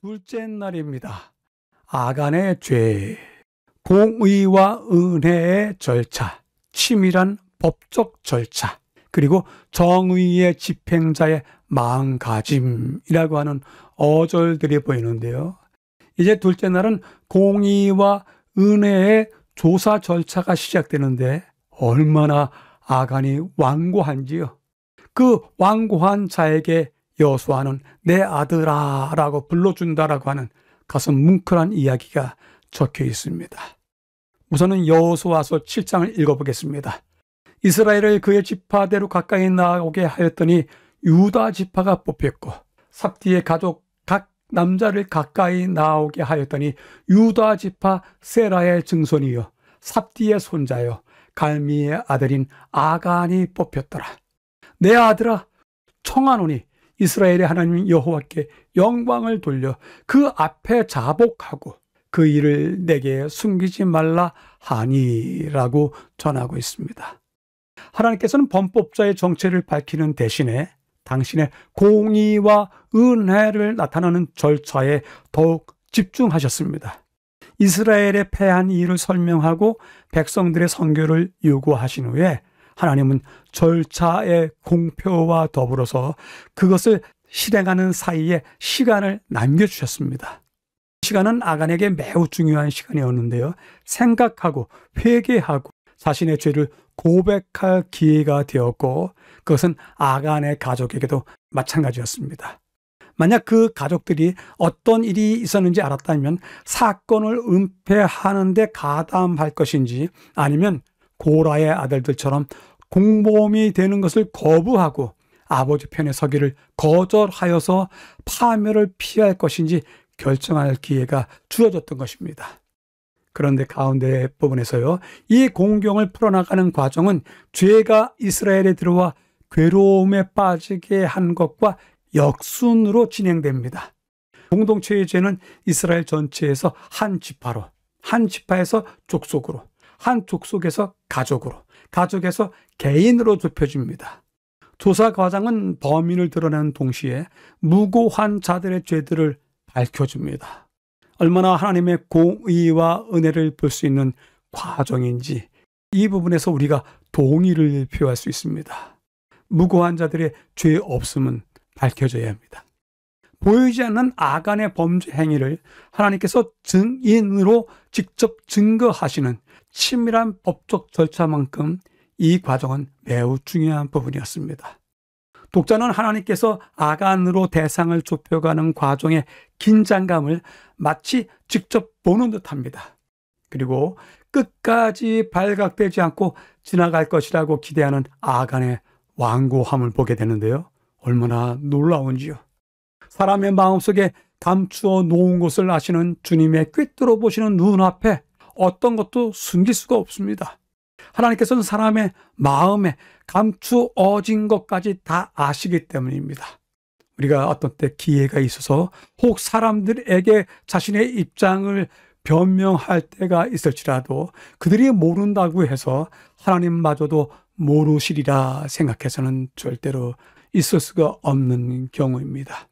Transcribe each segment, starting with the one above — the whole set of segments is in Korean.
둘째 날입니다. 아간의 죄, 공의와 은혜의 절차, 치밀한 법적 절차, 그리고 정의의 집행자의 마음가짐이라고 하는 어절들이 보이는데요. 이제 둘째 날은 공의와 은혜의 조사 절차가 시작되는데 얼마나 아간이 완고한지요. 그 완고한 자에게 여호수아는 내 아들아 라고 불러준다라고 하는 가슴 뭉클한 이야기가 적혀 있습니다. 우선은 여호수아서 7장을 읽어보겠습니다. 이스라엘을 그의 지파대로 가까이 나오게 하였더니 유다 지파가 뽑혔고 삽디의 가족 각 남자를 가까이 나오게 하였더니 유다 지파 세라의 증손이요 삽디의 손자요 갈미의 아들인 아간이 뽑혔더라. 내 아들아 청하노니 이스라엘의 하나님 여호와께 영광을 돌려 그 앞에 자복하고 그 일을 내게 숨기지 말라 하니라고 전하고 있습니다. 하나님께서는 범법자의 정체를 밝히는 대신에 당신의 공의와 은혜를 나타내는 절차에 더욱 집중하셨습니다. 이스라엘의 패한 이유를 설명하고 백성들의 선교를 요구하신 후에 하나님은 절차의 공표와 더불어서 그것을 실행하는 사이에 시간을 남겨주셨습니다. 시간은 아간에게 매우 중요한 시간이었는데요. 생각하고 회개하고 자신의 죄를 고백할 기회가 되었고 그것은 아간의 가족에게도 마찬가지였습니다. 만약 그 가족들이 어떤 일이 있었는지 알았다면 사건을 은폐하는 데 가담할 것인지 아니면 고라의 아들들처럼 공범이 되는 것을 거부하고 아버지 편에 서기를 거절하여서 파멸을 피할 것인지 결정할 기회가 주어졌던 것입니다. 그런데 가운데 부분에서요, 이 공경을 풀어나가는 과정은 죄가 이스라엘에 들어와 괴로움에 빠지게 한 것과 역순으로 진행됩니다. 공동체의 죄는 이스라엘 전체에서 한 지파로, 한 지파에서 족속으로, 한 족속에서 가족으로, 가족에서 개인으로 좁혀집니다. 조사 과정은 범인을 드러내는 동시에 무고한 자들의 죄들을 밝혀줍니다. 얼마나 하나님의 공의와 은혜를 볼 수 있는 과정인지 이 부분에서 우리가 동의를 표할 수 있습니다. 무고한 자들의 죄 없음은 밝혀져야 합니다. 보이지 않는 아간의 범죄 행위를 하나님께서 증인으로 직접 증거하시는 치밀한 법적 절차만큼 이 과정은 매우 중요한 부분이었습니다. 독자는 하나님께서 아간으로 대상을 좁혀가는 과정의 긴장감을 마치 직접 보는 듯합니다. 그리고 끝까지 발각되지 않고 지나갈 것이라고 기대하는 아간의 완고함을 보게 되는데요. 얼마나 놀라운지요. 사람의 마음속에 감추어 놓은 것을 아시는 주님의 꿰뚫어 보시는 눈앞에 어떤 것도 숨길 수가 없습니다. 하나님께서는 사람의 마음에 감추어진 것까지 다 아시기 때문입니다. 우리가 어떤 때 기회가 있어서 혹 사람들에게 자신의 입장을 변명할 때가 있을지라도 그들이 모른다고 해서 하나님마저도 모르시리라 생각해서는 절대로 있을 수가 없는 경우입니다.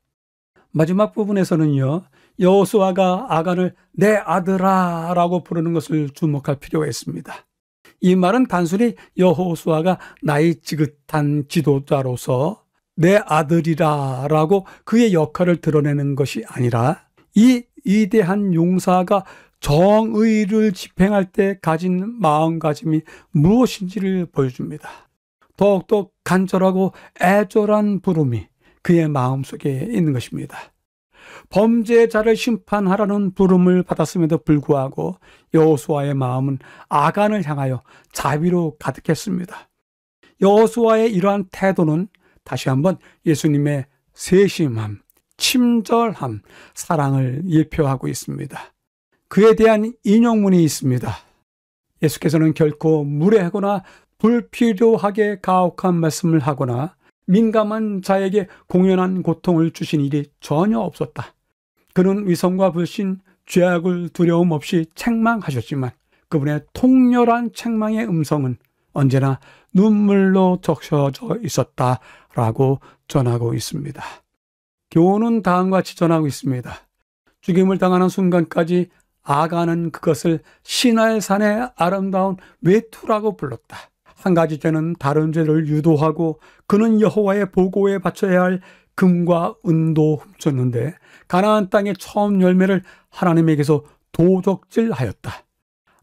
마지막 부분에서는요, 여호수아가 아간을 내 아들아 라고 부르는 것을 주목할 필요가 있습니다. 이 말은 단순히 여호수아가 나이 지긋한 지도자로서 내 아들이라 라고 그의 역할을 드러내는 것이 아니라 이 위대한 용사가 정의를 집행할 때 가진 마음가짐이 무엇인지를 보여줍니다. 더욱더 간절하고 애절한 부름이 그의 마음속에 있는 것입니다. 범죄자를 심판하라는 부름을 받았음에도 불구하고 여호수아의 마음은 아간을 향하여 자비로 가득했습니다. 여호수아의 이러한 태도는 다시 한번 예수님의 세심함, 친절함, 사랑을 예표하고 있습니다. 그에 대한 인용문이 있습니다. 예수께서는 결코 무례하거나 불필요하게 가혹한 말씀을 하거나 민감한 자에게 공연한 고통을 주신 일이 전혀 없었다. 그는 위선과 불신, 죄악을 두려움 없이 책망하셨지만 그분의 통렬한 책망의 음성은 언제나 눈물로 적셔져 있었다라고 전하고 있습니다. 교훈은 다음과 같이 전하고 있습니다. 죽임을 당하는 순간까지 아간은 그것을 신의 산의 아름다운 외투라고 불렀다. 한 가지 죄는 다른 죄를 유도하고 그는 여호와의 보고에 바쳐야 할 금과 은도 훔쳤는데 가나안 땅의 처음 열매를 하나님에게서 도적질하였다.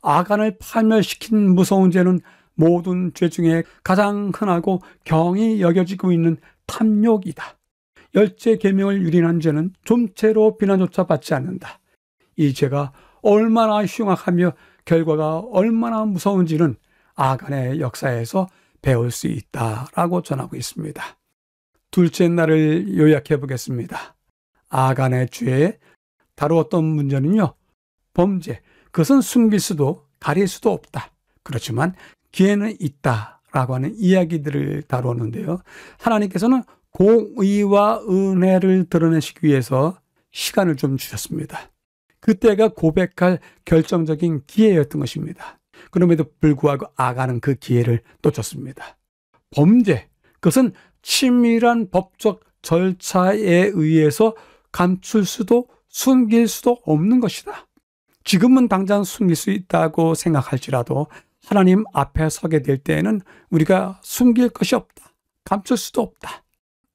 아간을 파멸시킨 무서운 죄는 모든 죄 중에 가장 흔하고 경히 여겨지고 있는 탐욕이다. 열째 계명을 유린한 죄는 좀채로 비난조차 받지 않는다. 이 죄가 얼마나 흉악하며 결과가 얼마나 무서운지는 아간의 역사에서 배울 수 있다라고 전하고 있습니다. 둘째 날을 요약해 보겠습니다. 아간의 죄에 다루었던 문제는요, 범죄, 그것은 숨길 수도 가릴 수도 없다. 그렇지만 기회는 있다라고 하는 이야기들을 다루었는데요. 하나님께서는 공의와 은혜를 드러내시기 위해서 시간을 좀 주셨습니다. 그때가 고백할 결정적인 기회였던 것입니다. 그럼에도 불구하고 아간은 그 기회를 놓쳤습니다. 범죄, 그것은 치밀한 법적 절차에 의해서 감출 수도 숨길 수도 없는 것이다. 지금은 당장 숨길 수 있다고 생각할지라도 하나님 앞에 서게 될 때에는 우리가 숨길 것이 없다. 감출 수도 없다.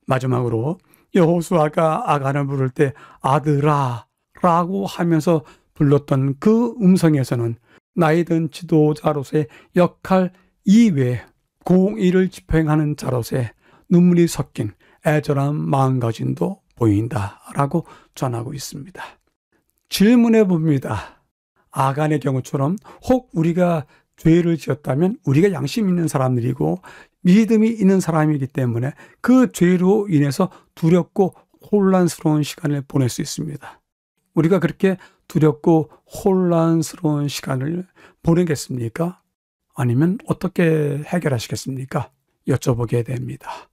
마지막으로 여호수아가 아간을 부를 때 아들아 라고 하면서 불렀던 그 음성에서는 나이든 지도자로서의 역할 이외에 공의를 집행하는 자로서의 눈물이 섞인 애절한 마음가짐도 보인다라고 전하고 있습니다. 질문해 봅니다. 아간의 경우처럼 혹 우리가 죄를 지었다면 우리가 양심 있는 사람들이고 믿음이 있는 사람이기 때문에 그 죄로 인해서 두렵고 혼란스러운 시간을 보낼 수 있습니다. 우리가 그렇게 두렵고 혼란스러운 시간을 보내겠습니까? 아니면 어떻게 해결하시겠습니까? 여쭤보게 됩니다.